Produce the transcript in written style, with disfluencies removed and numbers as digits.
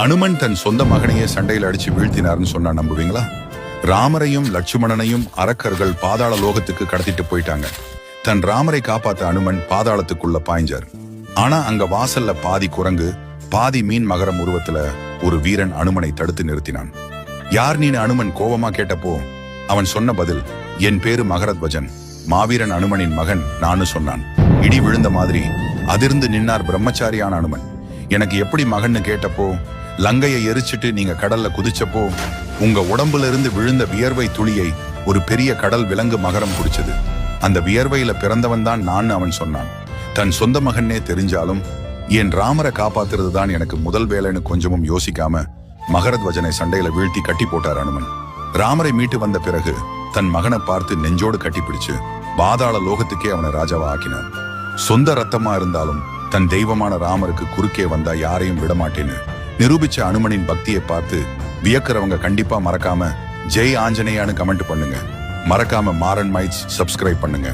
அனுமன் தன் சொந்த மகனையே சண்டையில் அடிச்சு வீழ்த்தினார்னு சொன்னா நம்புவீங்களா? ராமரையும் லட்சுமணனையும் அரக்கர்கள் பாதாள லோகத்துக்கு கடத்திட்டு போயிட்டாங்க. தன் ராமரை காப்பாத்த அனுமன் பாதாளத்துக்குள்ள பாய்ஞ்சார். ஆனா அங்க வாசல்ல பாதி குரங்கு பாதி மீன் மகரம் உருவத்துல ஒரு வீரன் அனுமனை தடுத்து நிறுத்தினான். யார் நீனு? அனுமன் கோபமா கேட்டப்போ அவன் சொன்ன பதில், என் பேரு மகரத்வஜன், மாவீரன் அனுமனின் மகன் நானு சொன்னான். இடி விழுந்த மாதிரி அதிர்ந்து நின்னார் பிரம்மச்சாரியான அனுமன். எனக்கு எப்படி மகன்னு கேட்டப்போ, லங்கையை எரிச்சிட்டு நீங்க கடல்ல குதிச்சப்போ உங்க உடம்புல இருந்து விழுந்த வியர்வை துளியை ஒரு பெரிய கடல் விலங்கு மகரம் குடிச்சது. அந்த வியர்வையில பிறந்தவன் தான் நான் அவன் சொன்னான். தன் சொந்த மகனே தெரிஞ்சாலும் என் ராமரை காப்பாத்துறது தான் எனக்கு முதல் வேலைன்னு கொஞ்சமும் யோசிக்காம மகரத்வஜனை சண்டையில வீழ்த்தி கட்டி போட்டார் அனுமன். ராமரை மீட்டு வந்த பிறகு தன் மகனை பார்த்து நெஞ்சோடு கட்டிப்பிடிச்சு பாதாள லோகத்துக்கே அவனை ராஜாவா ஆக்கினார். சொந்த ரத்தமா இருந்தாலும் தன் தெய்வமான ராமருக்கு குறுக்கே வந்தா யாரையும் விடமாட்டேன்னு நிரூபிச்ச அனுமனின் பக்தியை பார்த்து வியக்கிறவங்க கண்டிப்பா மறக்காம ஜெய் ஆஞ்சநேயான்னு கமெண்ட் பண்ணுங்க. மறக்காம மாறன் மைட்ஸ் சப்ஸ்கிரைப் பண்ணுங்க.